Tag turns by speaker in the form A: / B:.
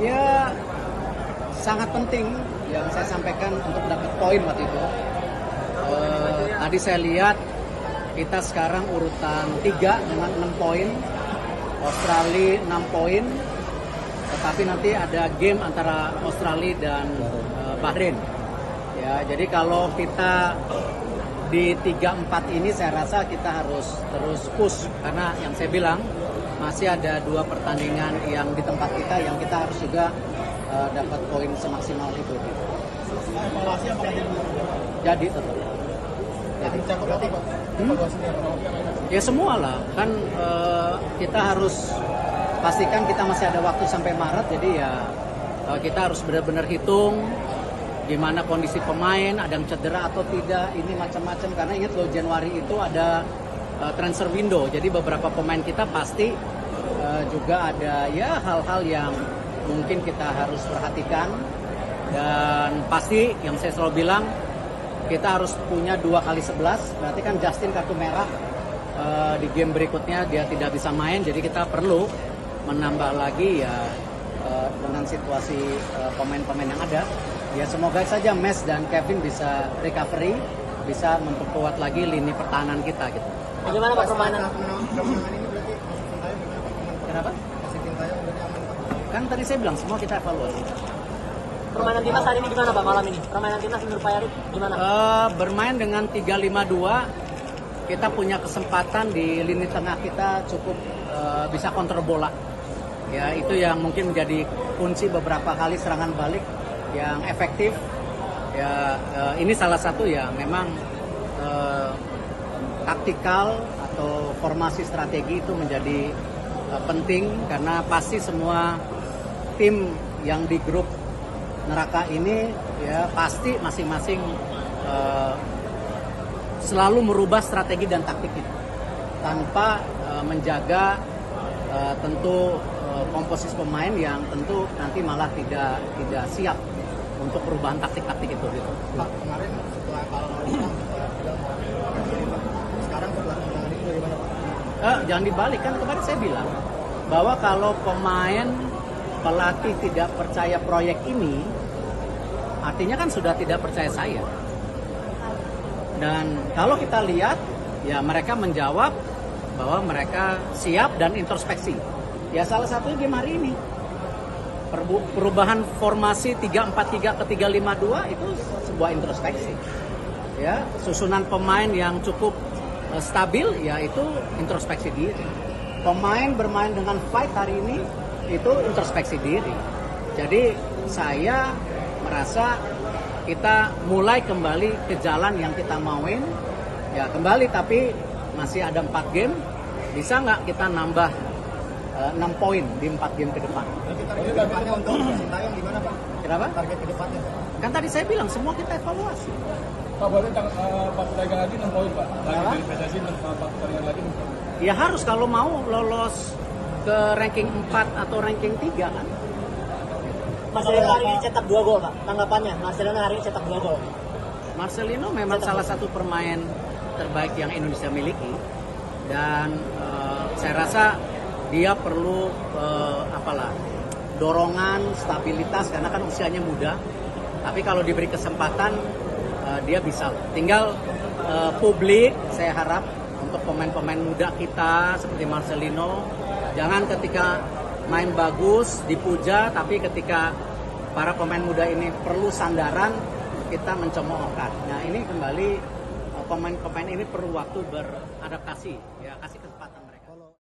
A: Ya, sangat penting yang saya sampaikan untuk dapat poin waktu itu. Tadi saya lihat kita sekarang urutan 3 dengan 6 poin, Australia 6 poin, tetapi nanti ada game antara Australia dan Bahrain. Ya, jadi kalau kita di 3-4 ini saya rasa kita harus terus push karena yang saya bilang masih ada 2 pertandingan yang di tempat kita yang kita harus juga dapat poin semaksimal itu.
B: Evaluasi apakah
A: Jadi tetap. Jadi.
B: cakup berarti Pak? Evaluasinya
A: Ya semua lah kan kita harus pastikan kita masih ada waktu sampai Maret, jadi ya kita harus benar-benar hitung gimana kondisi pemain, ada yang cedera atau tidak, ini macam-macam karena ingat loh Januari itu ada transfer window, jadi beberapa pemain kita pasti juga ada ya hal-hal yang mungkin kita harus perhatikan dan pasti yang saya selalu bilang kita harus punya 2x11, berarti kan Justin kartu merah di game berikutnya dia tidak bisa main, jadi kita perlu menambah lagi ya dengan situasi pemain-pemain yang ada. Ya semoga saja Mes dan Kevin bisa recovery, bisa memperkuat lagi lini pertahanan kita gitu.
C: Bagaimana Pak permainan?
B: kemenangan ini berarti masuk Sintayong gimana Pak?
A: Kenapa?
B: Masuk Sintayong berarti aman Pak?
A: Kan tadi saya bilang semua kita evaluasi.
C: Permainan timnas hari ini gimana Pak malam ini? Permainan timnas menurut Pak Erik gimana?
A: Bermain dengan 3-5-2, kita punya kesempatan di lini tengah kita cukup bisa kontrol bola. Ya itu yang mungkin menjadi kunci beberapa kali serangan balik yang efektif. Ya ini salah satu ya memang taktikal atau formasi strategi itu menjadi penting karena pasti semua tim yang di grup neraka ini ya pasti masing-masing selalu merubah strategi dan taktiknya tanpa menjaga tentu komposisi pemain yang tentu nanti malah tidak siap untuk perubahan taktik-taktik itu gitu.
B: Pak, kemarin setelah kalah sekarang setelah kemenangan ini bagaimana Pak?
A: Jangan dibalik kan kemarin saya bilang bahwa kalau pemain pelatih tidak percaya proyek ini artinya kan sudah tidak percaya saya. Dan kalau kita lihat ya mereka menjawab bahwa mereka siap dan introspeksi. Ya salah satunya game hari ini. Perubahan formasi 3-4-3 ke 3-5-2 itu sebuah introspeksi. Ya, susunan pemain yang cukup stabil ya itu introspeksi diri. Pemain bermain dengan fight hari ini itu introspeksi diri. Jadi saya merasa kita mulai kembali ke jalan yang kita mauin. Ya kembali tapi masih ada 4 game. Bisa nggak kita nambah 6 poin di 4 game ke depan?
B: Nanti target kedepannya untuk Sintayong gimana Pak?
A: Kenapa?
B: Target kedepannya Pak?
A: Kan tadi saya bilang semua kita evaluasi.
D: Pak, berarti 4 pertandingan lagi 6 poin Pak. Lagi
A: Apa?
D: dari PSSI 4 pertandingan lagi 6 poin.
A: Ya harus kalau mau lolos ke ranking 4 atau ranking 3 kan.
C: Marcelino hari ini cetak 2 gol Pak. Tanggapannya Marcelino hari ini cetak 2 gol.
A: Marcelino memang salah satu pemain terbaik yang Indonesia miliki dan saya rasa dia perlu dorongan, stabilitas karena kan usianya muda. Tapi kalau diberi kesempatan dia bisa. Tinggal publik saya harap untuk pemain-pemain muda kita seperti Marcelino jangan ketika main bagus dipuja, tapi ketika para pemain muda ini perlu sandaran kita mencemoohkan. Nah ini kembali pemain-pemain ini perlu waktu beradaptasi, ya kasih kesempatan.